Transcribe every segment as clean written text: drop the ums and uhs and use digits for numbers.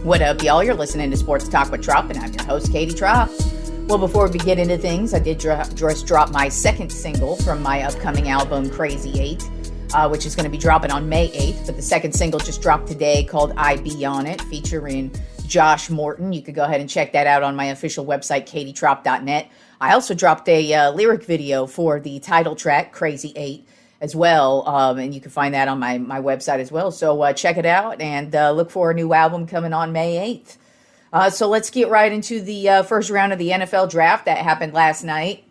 What up, y'all? You're listening to Sports Talk with Tropp, and I'm your host, Katie Tropp. Well, before we get into things, I did just drop my second single from my upcoming album, Crazy 8, which is going to be dropping on May 8th. But the second single just dropped today called I Be On It, featuring Josh Morton. You could go ahead and check that out on my official website, katietrop.net. I also dropped a lyric video for the title track, Crazy 8, as well, and you can find that on my website as well. So check it out and look for a new album coming on May 8th. So let's get right into the first round of the NFL draft that happened last night.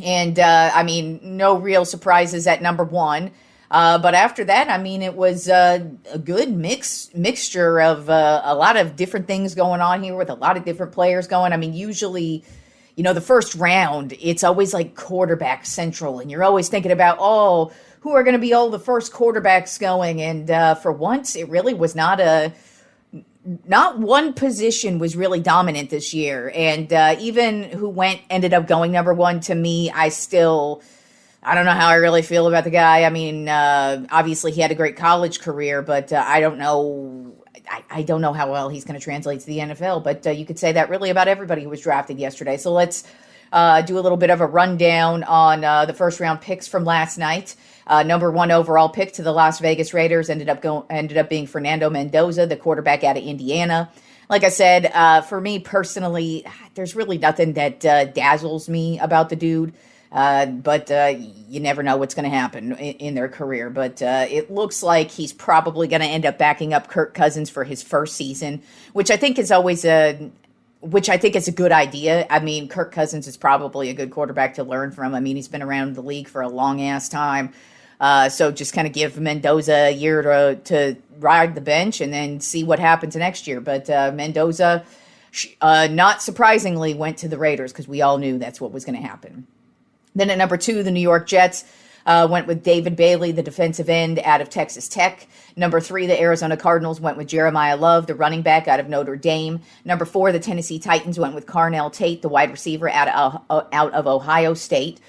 And, no real surprises at number one. But after that, it was a good mixture of a lot of different things going on here with a lot of different players going. Usually, the first round, it's always like quarterback central, and you're always thinking about, who are going to be all the first quarterbacks going? And for once, it really was not one position was really dominant this year. And even who ended up going number one, to me, I don't know how I really feel about the guy. Obviously he had a great college career, but I don't know how well he's going to translate to the NFL. But you could say that really about everybody who was drafted yesterday. So let's do a little bit of a rundown on the first round picks from last night. Number one overall pick to the Las Vegas Raiders ended up being Fernando Mendoza, the quarterback out of Indiana. Like I said, for me personally, there's really nothing that dazzles me about the dude. But you never know what's going to happen in their career. But it looks like he's probably going to end up backing up Kirk Cousins for his first season, which I think is a good idea. Kirk Cousins is probably a good quarterback to learn from. He's been around the league for a long ass time. So just kind of give Mendoza a year to ride the bench and then see what happens next year. But Mendoza, not surprisingly, went to the Raiders because we all knew that's what was going to happen. Then at number two, the New York Jets went with David Bailey, the defensive end out of Texas Tech. Number three, the Arizona Cardinals went with Jeremiah Love, the running back out of Notre Dame. Number four, the Tennessee Titans went with Carnell Tate, the wide receiver out of Ohio State.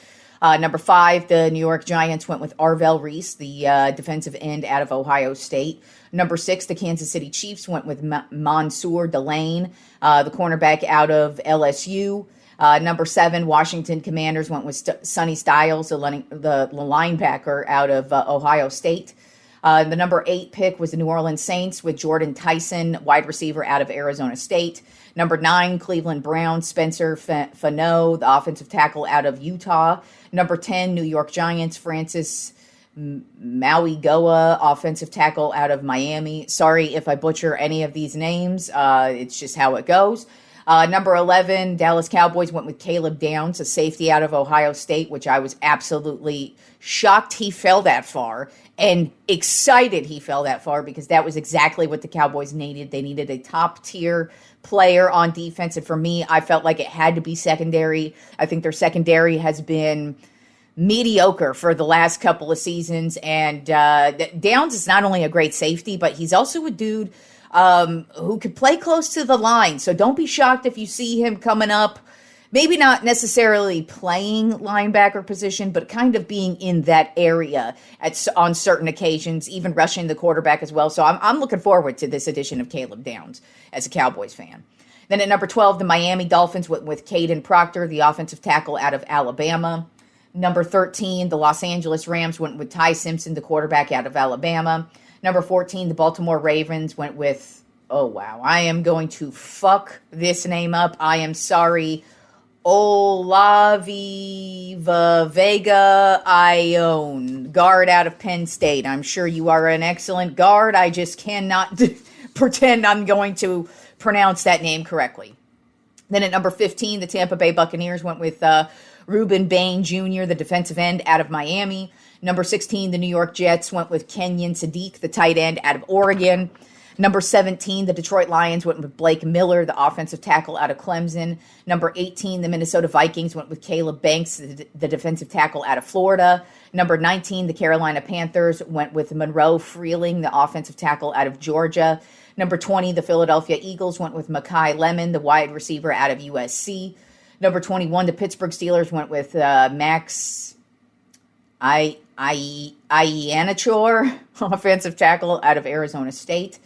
Number five, the New York Giants went with Arvell Reese, the defensive end out of Ohio State. Number six, the Kansas City Chiefs went with Mansour Delane, the cornerback out of LSU. Number seven, Washington Commanders went with Sonny Styles, the linebacker out of Ohio State. The number 8 pick was the New Orleans Saints with Jordan Tyson, wide receiver out of Arizona State. Number 9, Cleveland Browns, Spencer Fano, the offensive tackle out of Utah. Number 10, New York Giants, Francis Mauigoa, offensive tackle out of Miami. Sorry if I butcher any of these names. It's just how it goes. Number 11, Dallas Cowboys went with Caleb Downs, a safety out of Ohio State, which I was absolutely shocked he fell that far and excited he fell that far because that was exactly what the Cowboys needed. They needed a top-tier player on defense, and for me, I felt like it had to be secondary. I think their secondary has been mediocre for the last couple of seasons, and Downs is not only a great safety, but he's also a dude who could play close to the line. So don't be shocked if you see him coming up, maybe not necessarily playing linebacker position, but kind of being in that area on certain occasions, even rushing the quarterback as well. So I'm looking forward to this edition of Caleb Downs as a Cowboys fan. Then at number 12, the Miami Dolphins went with Caden Proctor, the offensive tackle out of Alabama. Number 13, the Los Angeles Rams went with Ty Simpson, the quarterback out of Alabama. Number 14, the Baltimore Ravens went with, I am going to fuck this name up. I am sorry. Olaviva Vega Ione, guard out of Penn State. I'm sure you are an excellent guard. I just cannot pretend I'm going to pronounce that name correctly. Then at number 15, the Tampa Bay Buccaneers went with Reuben Bain Jr., the defensive end out of Miami. Number 16, the New York Jets went with Kenyon Sadiq, the tight end out of Oregon. Number 17, the Detroit Lions went with Blake Miller, the offensive tackle out of Clemson. Number 18, the Minnesota Vikings went with Caleb Banks, the defensive tackle out of Florida. Number 19, the Carolina Panthers went with Monroe Freeling, the offensive tackle out of Georgia. Number 20, the Philadelphia Eagles went with Mekhi Lemon, the wide receiver out of USC. Number 21, the Pittsburgh Steelers went with Max Ianachor, offensive tackle out of Arizona State.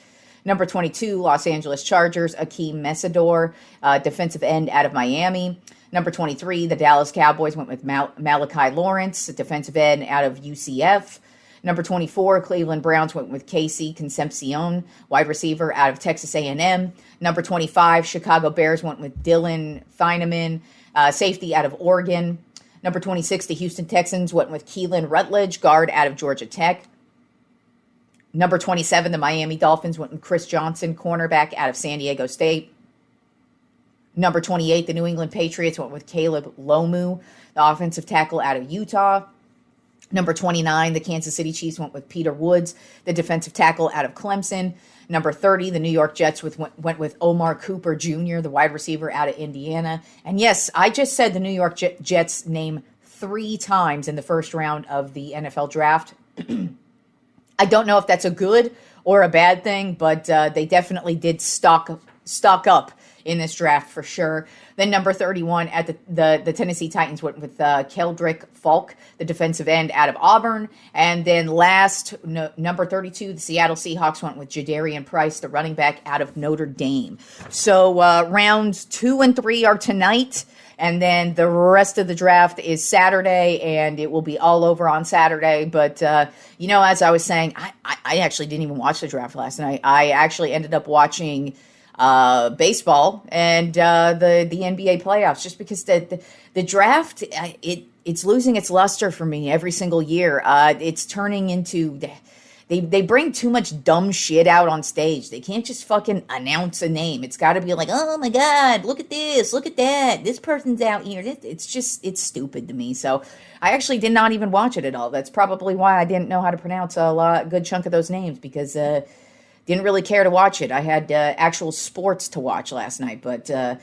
Number 22, Los Angeles Chargers, Akeem Mesidor, defensive end out of Miami. Number 23, the Dallas Cowboys went with Malachi Lawrence, defensive end out of UCF. Number 24, Cleveland Browns went with Casey Concepcion, wide receiver out of Texas A&M. Number 25, Chicago Bears went with Dylan Feineman, safety out of Oregon. Number 26, the Houston Texans went with Keelan Rutledge, guard out of Georgia Tech. Number 27, the Miami Dolphins went with Chris Johnson, cornerback out of San Diego State. Number 28, the New England Patriots went with Caleb Lomu, the offensive tackle out of Utah. Number 29, the Kansas City Chiefs went with Peter Woods, the defensive tackle out of Clemson. Number 30, the New York Jets went with Omar Cooper Jr., the wide receiver out of Indiana. And yes, I just said the New York Jets name 3 times in the first round of the NFL draft. I don't know if that's a good or a bad thing, but they definitely did stock up in this draft for sure. Then number 31 at the Tennessee Titans went with Keldrick Falk, the defensive end out of Auburn. And then number 32, the Seattle Seahawks went with Jadarian Price, the running back out of Notre Dame. So rounds 2 and 3 are tonight. And then the rest of the draft is Saturday, and it will be all over on Saturday. But, as I was saying, I actually didn't even watch the draft last night. I actually ended up watching baseball and the NBA playoffs, just because the draft, it's losing its luster for me every single year. It's turning into... They bring too much dumb shit out on stage. They can't just fucking announce a name. It's got to be like, oh my God, look at this, look at that. This person's out here. It's stupid to me. So I actually did not even watch it at all. That's probably why I didn't know how to pronounce a good chunk of those names, because didn't really care to watch it. I had actual sports to watch last night, but it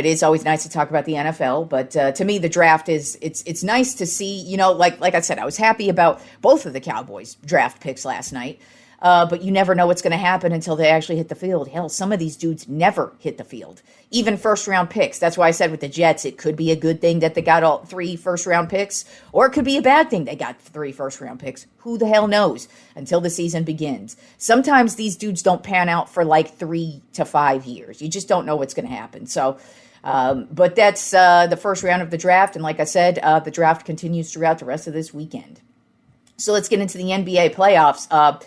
is always nice to talk about the NFL, but to me, the draft it's nice to see, like I said, I was happy about both of the Cowboys draft picks last night, but you never know what's going to happen until they actually hit the field. Hell, some of these dudes never hit the field, even first-round picks. That's why I said with the Jets, it could be a good thing that they got all 3 first-round picks, or it could be a bad thing they got 3 first-round picks. Who the hell knows until the season begins? Sometimes these dudes don't pan out for like 3 to 5 years. You just don't know what's going to happen. So, but that's the first round of the draft. And like I said, the draft continues throughout the rest of this weekend. So let's get into the NBA playoffs.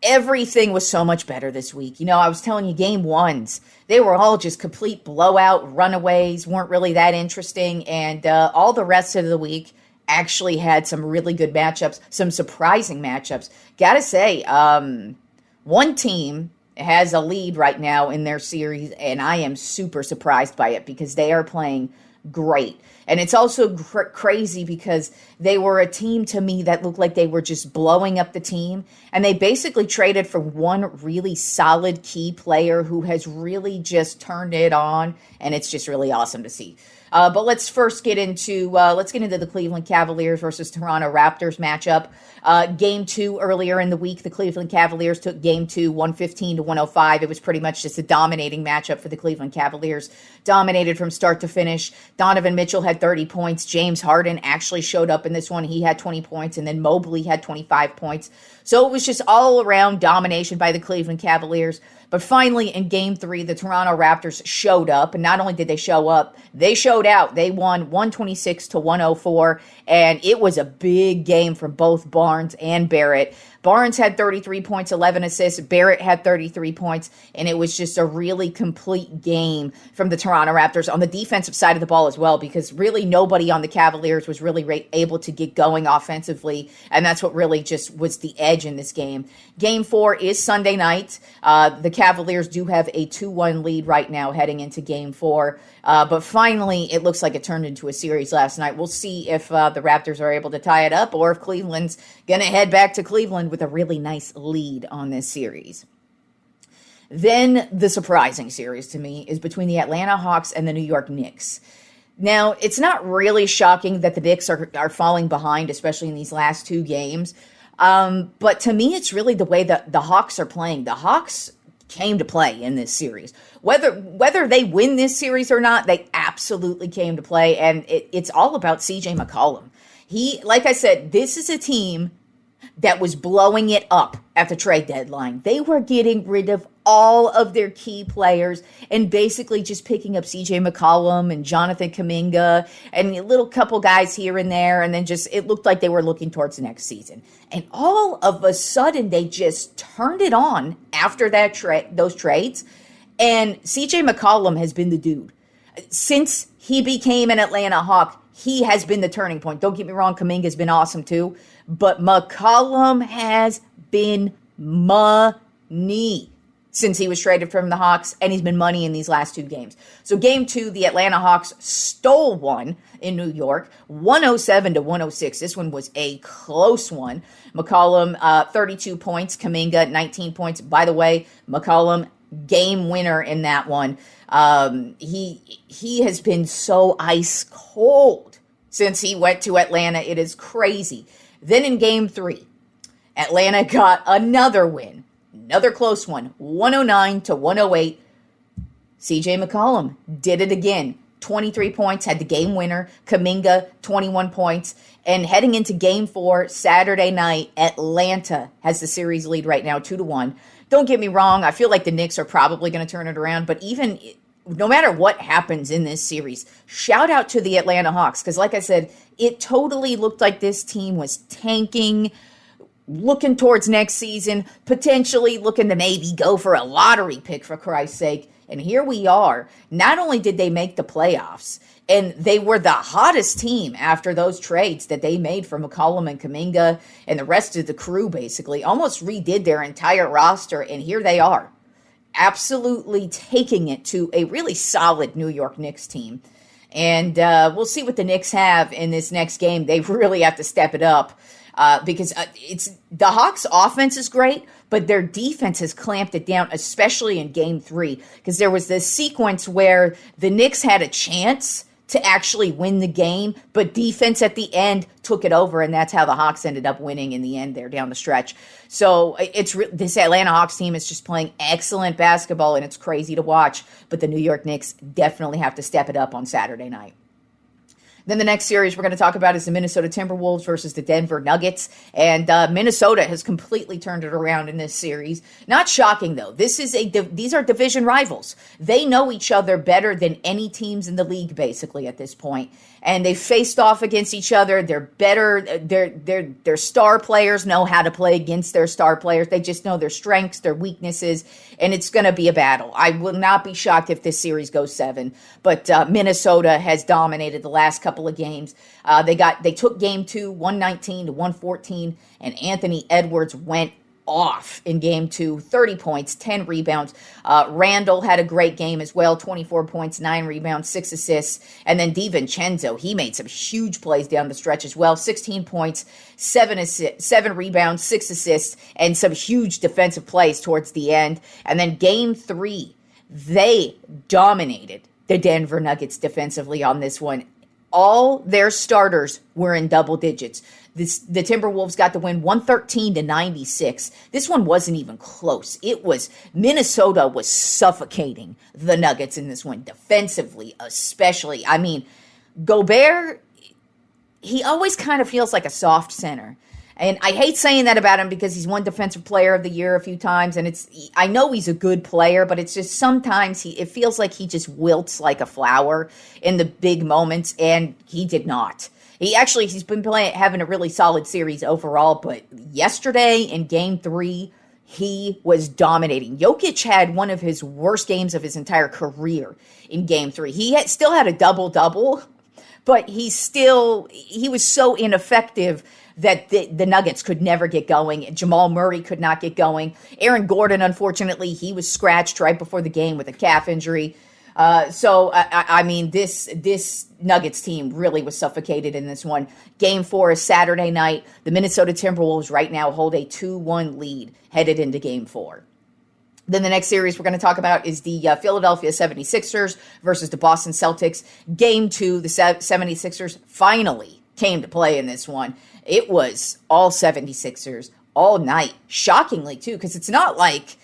Everything was so much better this week. I was telling you, game ones, they were all just complete blowout runaways, weren't really that interesting. And all the rest of the week actually had some really good matchups, some surprising matchups. Gotta say, one team has a lead right now in their series, and I am super surprised by it because they are playing great. And it's also crazy because they were a team to me that looked like they were just blowing up the team. And they basically traded for one really solid key player who has really just turned it on. And it's just really awesome to see. But let's first get into the Cleveland Cavaliers versus Toronto Raptors matchup. Game 2 earlier in the week, the Cleveland Cavaliers took game 2, 115-105. It was pretty much just a dominating matchup for the Cleveland Cavaliers. Dominated from start to finish. Donovan Mitchell had 30 points. James Harden actually showed up in this one. He had 20 points, and then Mobley had 25 points. So it was just all around domination by the Cleveland Cavaliers. But finally, in Game 3, the Toronto Raptors showed up. And not only did they show up, they showed out. They won 126-104. And it was a big game for both Barnes and Barrett. Barnes had 33 points, 11 assists. Barrett had 33 points. And it was just a really complete game from the Toronto Raptors on the defensive side of the ball as well, because really nobody on the Cavaliers was really able to get going offensively. And that's what really just was the edge in this game. Game 4 is Sunday night. The Cavaliers do have a 2-1 lead right now heading into Game 4. But finally, it looks like it turned into a series last night. We'll see if the Raptors are able to tie it up or if Cleveland's going to head back to Cleveland with a really nice lead on this series. Then the surprising series to me is between the Atlanta Hawks and the New York Knicks. Now, it's not really shocking that the Knicks are falling behind, especially in these last 2 games. But to me, it's really the way that the Hawks are playing. The Hawks came to play in this series. Whether they win this series or not, they absolutely came to play, and it's all about CJ McCollum. Like I said, this is a team that was blowing it up at the trade deadline. They were getting rid of all of their key players and basically just picking up CJ McCollum and Jonathan Kuminga and a little couple guys here and there. And then just, it looked like they were looking towards the next season. And all of a sudden, they just turned it on after those trades. And CJ McCollum has been the dude. Since he became an Atlanta Hawk, he has been the turning point. Don't get me wrong, Kuminga's been awesome too. But McCollum has been money since he was traded from the Hawks, and he's been money in these last 2 games. So game 2, the Atlanta Hawks stole one in New York, 107-106. This one was a close one. McCollum, 32 points, Kuminga, 19 points. By the way, McCollum, game winner in that one. He has been so ice cold since he went to Atlanta. It is crazy. Then in game 3, Atlanta got another win, another close one, 109-108. CJ McCollum did it again. 23 points, had the game winner. Kuminga, 21 points. And heading into game 4, Saturday night, Atlanta has the series lead right now, 2-1. Don't get me wrong, I feel like the Knicks are probably going to turn it around, but even no matter what happens in this series, shout out to the Atlanta Hawks, because like I said, it totally looked like this team was tanking, looking towards next season, potentially looking to maybe go for a lottery pick, for Christ's sake. And here we are. Not only did they make the playoffs, and they were the hottest team after those trades that they made for McCollum and Kuminga and the rest of the crew, basically, almost redid their entire roster, and here they are, absolutely taking it to a really solid New York Knicks team. And we'll see what the Knicks have in this next game. They really have to step it up. Because it's the Hawks' offense is great, but their defense has clamped it down, especially in game 3, because there was this sequence where the Knicks had a chance to actually win the game, but defense at the end took it over, and that's how the Hawks ended up winning in the end there down the stretch. So this Atlanta Hawks team is just playing excellent basketball, and it's crazy to watch, but the New York Knicks definitely have to step it up on Saturday night. Then the next series we're going to talk about is the Minnesota Timberwolves versus the Denver Nuggets. And Minnesota has completely turned it around in this series. Not shocking, though. These are division rivals. They know each other better than any teams in the league, basically, at this point. And they faced off against each other. They're better. Their star players know how to play against their star players. They just know their strengths, their weaknesses, and it's going to be a battle. I will not be shocked if this series goes 7. But Minnesota has dominated the last couple of games. They took game 2, 119-114, and Anthony Edwards went off in game 2, 30 points, 10 rebounds. Randall had a great game as well, 24 points, 9 rebounds, 6 assists. And then DiVincenzo, he made some huge plays down the stretch as well, 16 points, 7 rebounds, 6 assists, and some huge defensive plays towards the end. And then game 3, they dominated the Denver Nuggets defensively on this one. All their starters were in double digits. The Timberwolves got the win 113-96. This one wasn't even close. Minnesota was suffocating the Nuggets in this one, defensively especially. I mean, Gobert, he always kind of feels like a soft center. And I hate saying that about him because he's won Defensive Player of the Year a few times, and I know he's a good player, but it's just sometimes it feels like he just wilts like a flower in the big moments, and he did not. He's been having a really solid series overall, but yesterday in game 3, he was dominating. Jokic had one of his worst games of his entire career in game 3. He still had a double-double, but he was so ineffective that the Nuggets could never get going. Jamal Murray could not get going. Aaron Gordon, unfortunately, he was scratched right before the game with a calf injury. I mean, this Nuggets team really was suffocated in this one. Game 4 is Saturday night. The Minnesota Timberwolves right now hold a 2-1 lead headed into Game 4. Then the next series we're going to talk about is the Philadelphia 76ers versus the Boston Celtics. Game 2, the 76ers finally came to play in this one. It was all 76ers all night, shockingly, too, because it's not like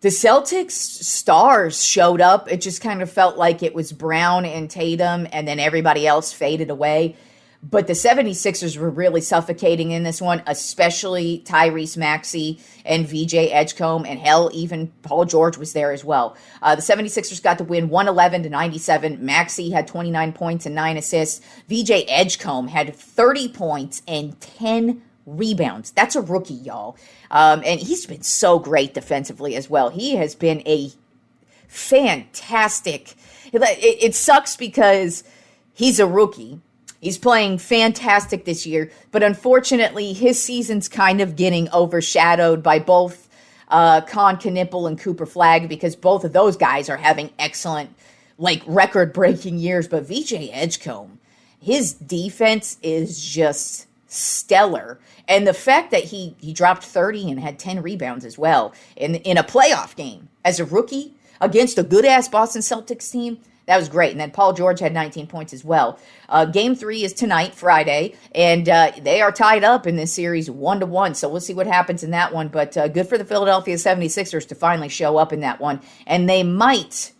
the Celtics stars showed up. It just kind of felt like it was Brown and Tatum, and then everybody else faded away. But the 76ers were really suffocating in this one, especially Tyrese Maxey and VJ Edgecombe, and hell, even Paul George was there as well. The 76ers got the win 111-97. Maxey had 29 points and 9 assists. VJ Edgecombe had 30 points and 10 rebounds. That's a rookie, y'all. And he's been so great defensively as well. He has been a fantastic. It sucks because he's a rookie. He's playing fantastic this year, but unfortunately, his season's kind of getting overshadowed by both Con Knippel and Cooper Flagg, because both of those guys are having excellent, record-breaking years. But VJ Edgecombe, his defense is just stellar. And the fact that he dropped 30 and had 10 rebounds as well in a playoff game as a rookie against a good-ass Boston Celtics team, that was great. And then Paul George had 19 points as well. Game 3 is tonight, Friday, and they are tied up in this series 1-1. So we'll see what happens in that one. But good for the Philadelphia 76ers to finally show up in that one. And they might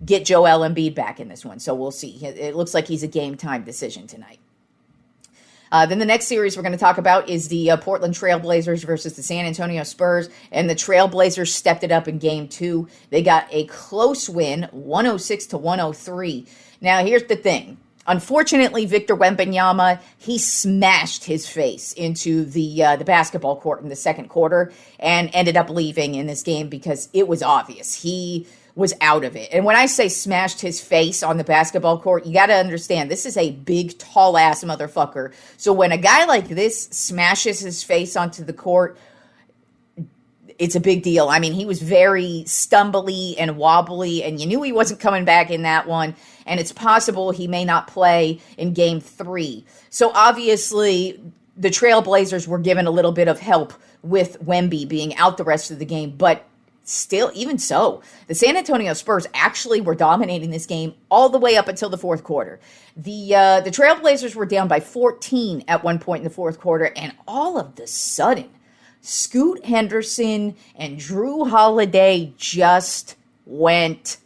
get Joel Embiid back in this one. So we'll see. It looks like he's a game-time decision tonight. Then the next series we're going to talk about is the Portland Trailblazers versus the San Antonio Spurs. And the Trailblazers stepped it up in Game 2. They got a close win, 106-103. Now, here's the thing. Unfortunately, Victor Wembanyama, he smashed his face into the basketball court in the second quarter and ended up leaving in this game because it was obvious. He was out of it. And when I say smashed his face on the basketball court, you got to understand, this is a big, tall-ass motherfucker. So when a guy like this smashes his face onto the court, it's a big deal. I mean, he was very stumbly and wobbly, and you knew he wasn't coming back in that one, and it's possible he may not play in Game 3. So obviously, the Trailblazers were given a little bit of help with Wemby being out the rest of the game, but still, even so, the San Antonio Spurs actually were dominating this game all the way up until the fourth quarter. The Trailblazers were down by 14 at one point in the fourth quarter, and all of the sudden, Scoot Henderson and Drew Holiday just went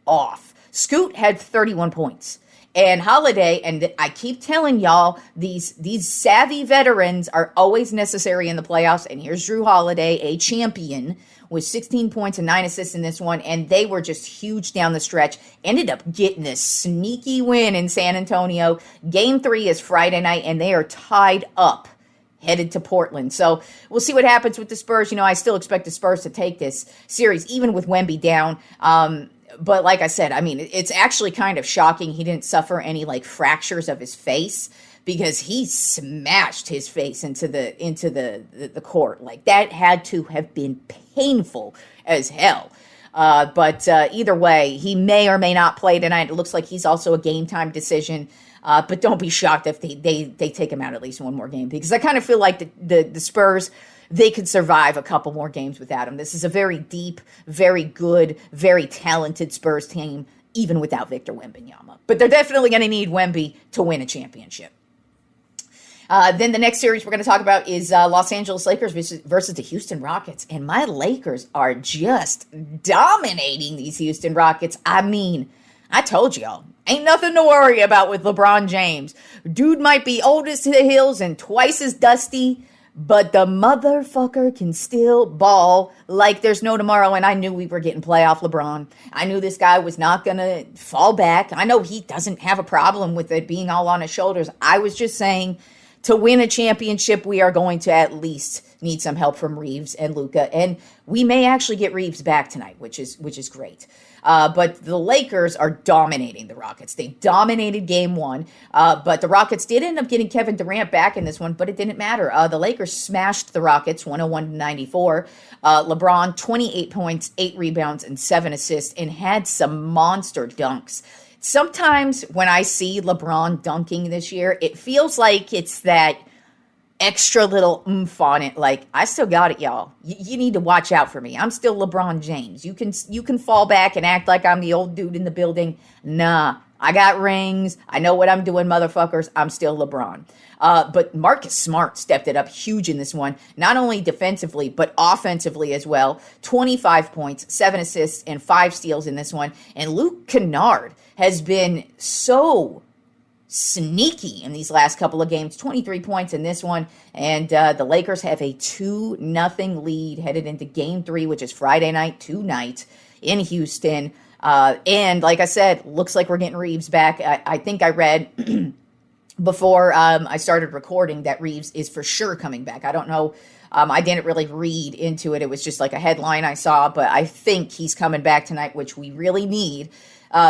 off. Scoot had 31 points. And Holiday, and I keep telling y'all, these savvy veterans are always necessary in the playoffs. And here's Drew Holiday, a champion, with 16 points and 9 assists in this one. And they were just huge down the stretch. Ended up getting this sneaky win in San Antonio. Game 3 is Friday night, and they are tied up, headed to Portland. So we'll see what happens with the Spurs. You know, I still expect the Spurs to take this series, even with Wemby down. But like I said, I mean, it's actually kind of shocking he didn't suffer any fractures of his face, because he smashed his face into the court. That had to have been painful as hell. But either way, he may or may not play tonight. It looks like he's also a game time decision. But don't be shocked if they take him out at least one more game, because I kind of feel like the Spurs, they could survive a couple more games without him. This is a very deep, very good, very talented Spurs team, even without Victor Wembanyama. But they're definitely going to need Wemby to win a championship. Then the next series we're going to talk about is Los Angeles Lakers versus the Houston Rockets. And my Lakers are just dominating these Houston Rockets. I mean, I told y'all, ain't nothing to worry about with LeBron James. Dude might be old as the hills and twice as dusty, but the motherfucker can still ball like there's no tomorrow. And I knew we were getting playoff LeBron. I knew this guy was not going to fall back. I know he doesn't have a problem with it being all on his shoulders. I was just saying, to win a championship, we are going to at least need some help from Reeves and Luka. And we may actually get Reeves back tonight, which is great. But the Lakers are dominating the Rockets. They dominated game 1. But the Rockets did end up getting Kevin Durant back in this one, but it didn't matter. The Lakers smashed the Rockets 101-94. LeBron, 28 points, 8 rebounds, and 7 assists, and had some monster dunks. Sometimes when I see LeBron dunking this year, it feels like it's that extra little oomph on it. I still got it, y'all. You need to watch out for me. I'm still LeBron James. You can fall back and act like I'm the old dude in the building. Nah, I got rings. I know what I'm doing, motherfuckers. I'm still LeBron. But Marcus Smart stepped it up huge in this one, not only defensively, but offensively as well. 25 points, 7 assists, and 5 steals in this one. And Luke Kennard has been so sneaky in these last couple of games. 23 points in this one. And the Lakers have a 2-0 lead headed into game 3, which is Friday night tonight in Houston. And like I said, looks like we're getting Reeves back. I think I read before I started recording that Reeves is for sure coming back. I don't know. I didn't really read into it. It was just like a headline I saw, but I think he's coming back tonight, which we really need.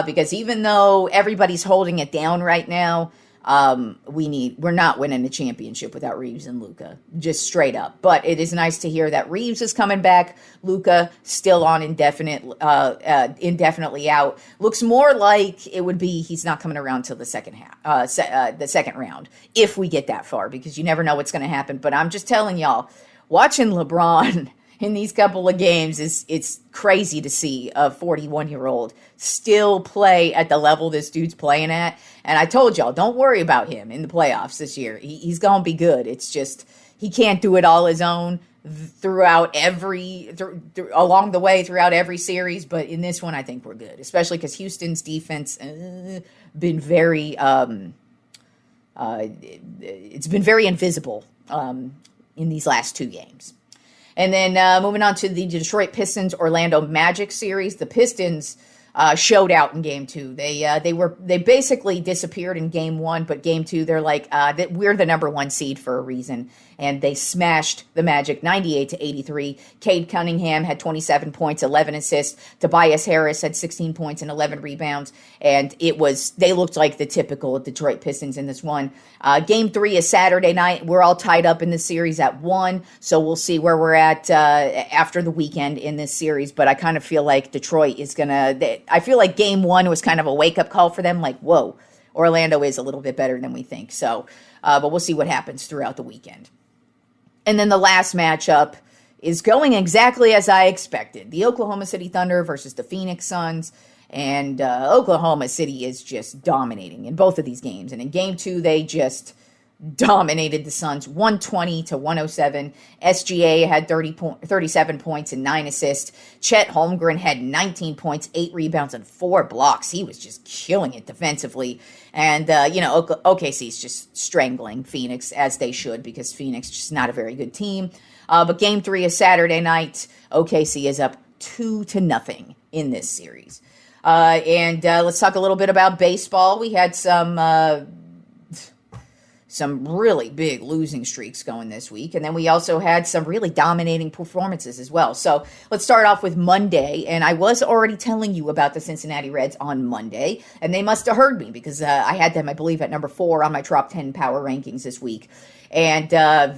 Because even though everybody's holding it down right now, we're not winning the championship without Reeves and Luka, just straight up. But it is nice to hear that Reeves is coming back. Luka still on indefinitely out. Looks more like it would be he's not coming around till the second round, if we get that far, because you never know what's going to happen. But I'm just telling y'all, watching LeBron in these couple of games, it's crazy to see a 41-year-old still play at the level this dude's playing at. And I told y'all, don't worry about him in the playoffs this year. He's going to be good. It's just he can't do it all his own along the way throughout every series. But in this one, I think we're good, especially because Houston's defense been very it's been very invisible in these last 2 games. And then moving on to the Detroit Pistons-Orlando Magic series, the Pistons showed out in Game 2. They basically disappeared in Game 1, but Game 2 they're like we're the number 1 seed for a reason, and they smashed the Magic 98-83. Cade Cunningham had 27 points, 11 assists. Tobias Harris had 16 points and 11 rebounds, and they looked like the typical Detroit Pistons in this one. Game 3 is Saturday night. We're all tied up in this series at 1, so we'll see where we're at after the weekend in this series. But I kind of feel like Detroit is I feel like Game 1 was kind of a wake-up call for them, like, whoa, Orlando is a little bit better than we think. So, but we'll see what happens throughout the weekend. And then the last matchup is going exactly as I expected. The Oklahoma City Thunder versus the Phoenix Suns. And Oklahoma City is just dominating in both of these games. And in Game 2, they just dominated the Suns 120-107. SGA had 37 points and 9 assists. Chet Holmgren had 19 points, 8 rebounds, and 4 blocks. He was just killing it defensively. And, OKC's just strangling Phoenix, as they should, because Phoenix is just not a very good team. But Game 3 is Saturday night. OKC is up 2-0 in this series. And let's talk a little bit about baseball. We had some really big losing streaks going this week. And then we also had some really dominating performances as well. So let's start off with Monday. And I was already telling you about the Cincinnati Reds on Monday, and they must have heard me because I had them, I believe, at number 4 on my Tropp 10 power rankings this week. And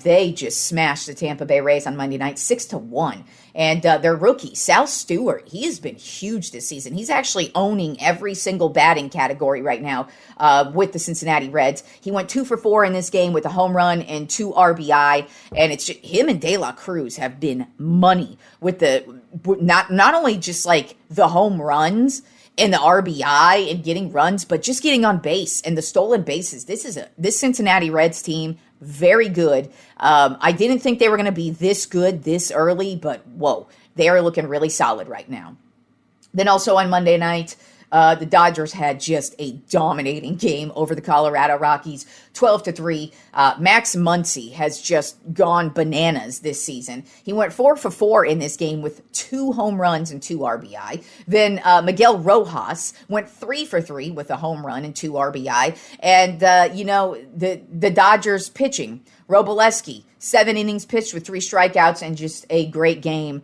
they just smashed the Tampa Bay Rays on Monday night 6-1. And their rookie, Sal Stewart, he has been huge this season. He's actually owning every single batting category right now with the Cincinnati Reds. He went 2 for 4 in this game with a home run and 2 RBI. And it's just, him and De La Cruz have been money with not only just like the home runs and the RBI and getting runs, but just getting on base and the stolen bases. This Cincinnati Reds team, very good. I didn't think they were going to be this good this early, but whoa, they are looking really solid right now. Then also on Monday night, the Dodgers had just a dominating game over the Colorado Rockies, 12-3. Max Muncy has just gone bananas this season. He went 4 for 4 in this game with 2 home runs and 2 RBI. Then Miguel Rojas went 3 for 3 with a home run and 2 RBI. And, the Dodgers pitching, Roboleski, 7 innings pitched with 3 strikeouts and just a great game,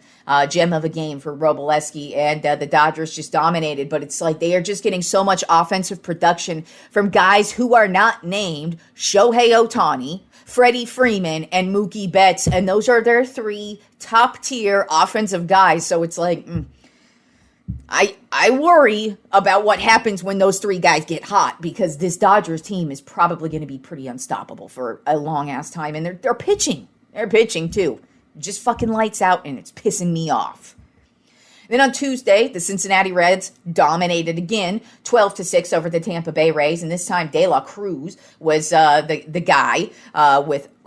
gem of a game for Roboleski. And the Dodgers just dominated, but it's like they are just getting so much offensive production from guys who are not named Shohei Ohtani, Freddie Freeman, and Mookie Betts. And those are their 3 top-tier offensive guys. So it's like, I worry about what happens when those 3 guys get hot, because this Dodgers team is probably going to be pretty unstoppable for a long-ass time. And they're pitching. They're pitching, too. Just fucking lights out, and it's pissing me off. Then on Tuesday, the Cincinnati Reds dominated again, 12-6 over the Tampa Bay Rays. And this time, De La Cruz was the guy.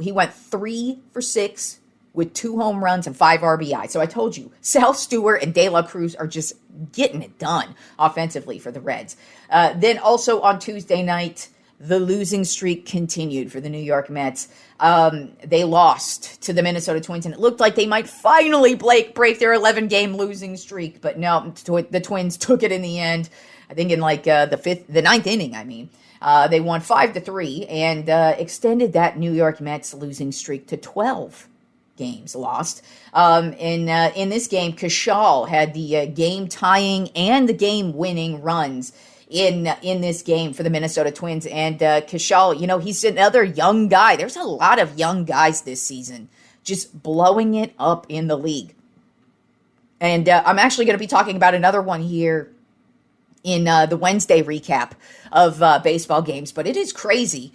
He went 3 for 6 with 2 home runs and 5 RBI. So I told you, Sal Stewart and De La Cruz are just getting it done offensively for the Reds. Then also on Tuesday night, the losing streak continued for the New York Mets. They lost to the Minnesota Twins, and it looked like they might finally break their 11-game losing streak. But no, the Twins took it in the end. I think in like the ninth inning. I mean, they won 5-3 and extended that New York Mets losing streak to 12 games lost. In this game, Kashal had the game tying and the game winning runs in this game for the Minnesota Twins. And Kashal, he's another young guy. There's a lot of young guys this season just blowing it up in the league. And I'm actually going to be talking about another one here in the Wednesday recap of baseball games. But it is crazy.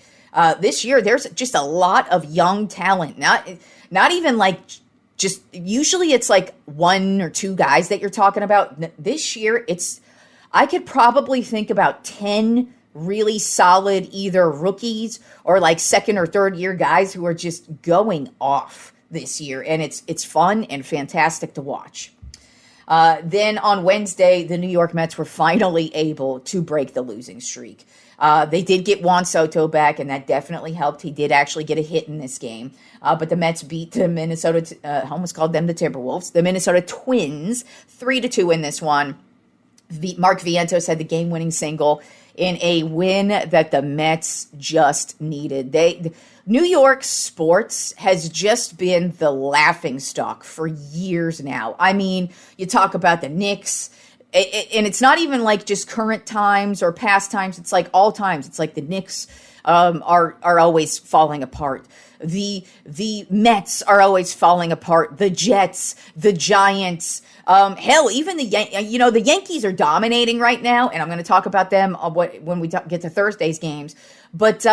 This year, there's just a lot of young talent. Not even like just, usually it's like one or two guys that you're talking about. This year, I could probably think about 10 really solid either rookies or like second or third year guys who are just going off this year. And it's fun and fantastic to watch. Then on Wednesday, the New York Mets were finally able to break the losing streak. They did get Juan Soto back, and that definitely helped. He did actually get a hit in this game. But the Mets beat the Minnesota, I almost called them the Timberwolves, the Minnesota Twins, 3-2 in this one. Mark Vientos had the game-winning single in a win that the Mets just needed. New York sports has just been the laughingstock for years now. I mean, you talk about the Knicks, and it's not even like just current times or past times. It's like all times. It's like the Knicks are always falling apart. The Mets are always falling apart. The Jets, the Giants, hell, even the Yankees are dominating right now, and I'm going to talk about them when we get to Thursday's games. But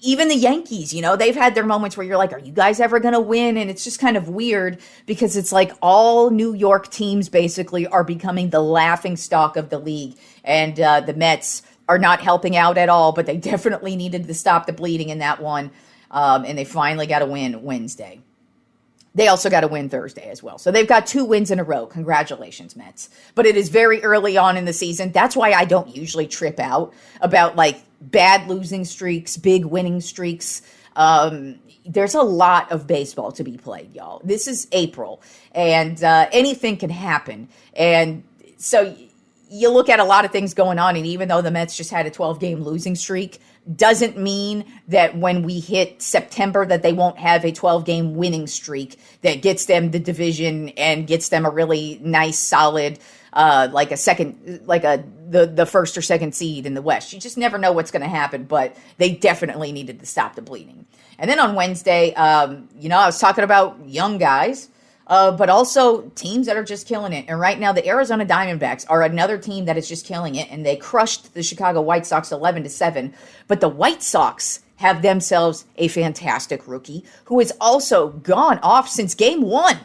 even the Yankees, they've had their moments where you're like, are you guys ever going to win? And it's just kind of weird because it's like all New York teams basically are becoming the laughing stock of the league. And the Mets are not helping out at all, but they definitely needed to stop the bleeding in that one. And they finally got a win Wednesday. They also got a win Thursday as well. So they've got 2 wins in a row. Congratulations, Mets. But it is very early on in the season. That's why I don't usually trip out about like bad losing streaks, big winning streaks. There's a lot of baseball to be played, y'all. This is April, and anything can happen. And so you look at a lot of things going on, and even though the Mets just had a 12-game losing streak, doesn't mean that when we hit September that they won't have a 12-game winning streak that gets them the division and gets them a really nice, solid, the first or second seed in the West. You just never know what's going to happen, but they definitely needed to stop the bleeding. And then on Wednesday, I was talking about young guys, but also teams that are just killing it. And right now, the Arizona Diamondbacks are another team that is just killing it, and they crushed the Chicago White Sox 11-7. But the White Sox have themselves a fantastic rookie who has also gone off since game 1.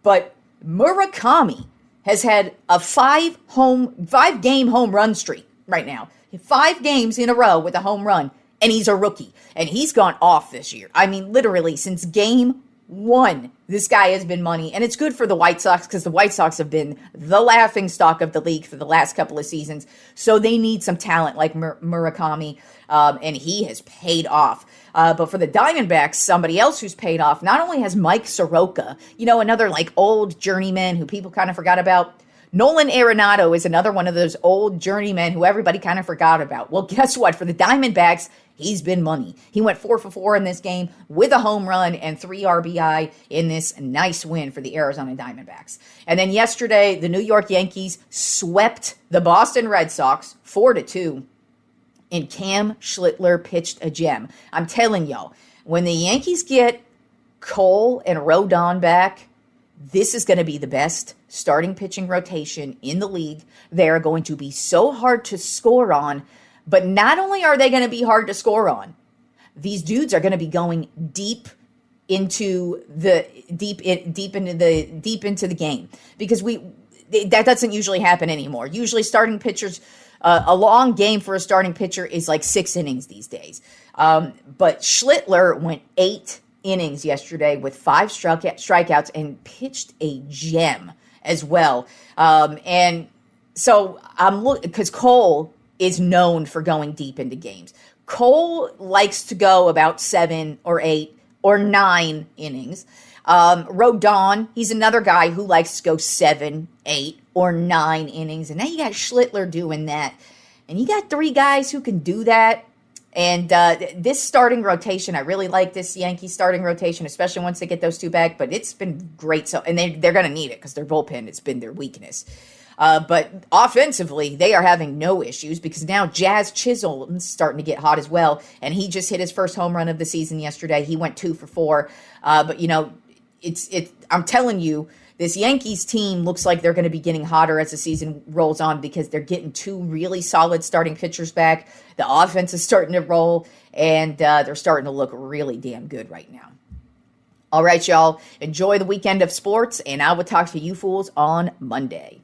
But Murakami has had a 5-game home run streak right now. 5 games in a row with a home run, and he's a rookie. And he's gone off this year. I mean, literally, since game 1, this guy has been money. And it's good for the White Sox because the White Sox have been the laughingstock of the league for the last couple of seasons. So they need some talent like Murakami, and he has paid off. But for the Diamondbacks, somebody else who's paid off, not only has Mike Soroka, another like old journeyman who people kind of forgot about. Nolan Arenado is another one of those old journeymen who everybody kind of forgot about. Well, guess what? For the Diamondbacks, he's been money. He went 4 for 4 in this game with a home run and 3 RBI in this nice win for the Arizona Diamondbacks. And then yesterday, the New York Yankees swept the Boston Red Sox 4-2. And Cam Schlittler pitched a gem. I'm telling y'all, when the Yankees get Cole and Rodon back, this is going to be the best starting pitching rotation in the league. They are going to be so hard to score on, but not only are they going to be hard to score on, these dudes are going to be going deep into the game because that doesn't usually happen anymore. Usually starting pitchers, a long game for a starting pitcher is like 6 innings these days. But Schlittler went 8 innings yesterday with 5 strikeouts and pitched a gem as well. And so I'm looking because Cole is known for going deep into games. Cole likes to go about 7 or 8 or 9 innings. Rodon, he's another guy who likes to go 7, 8, or 9 innings. And now you got Schlittler doing that. And you got 3 guys who can do that. And this starting rotation, I really like this Yankees starting rotation, especially once they get those 2 back. But it's been great. So, and they're going to need it because their bullpen, it's been their weakness. But offensively, they are having no issues because now Jazz Chisholm's starting to get hot as well. And he just hit his first home run of the season yesterday. He went 2 for 4. But, you know, I'm telling you, this Yankees team looks like they're going to be getting hotter as the season rolls on because they're getting 2 really solid starting pitchers back. The offense is starting to roll, and they're starting to look really damn good right now. All right, y'all. Enjoy the weekend of sports, and I will talk to you fools on Monday.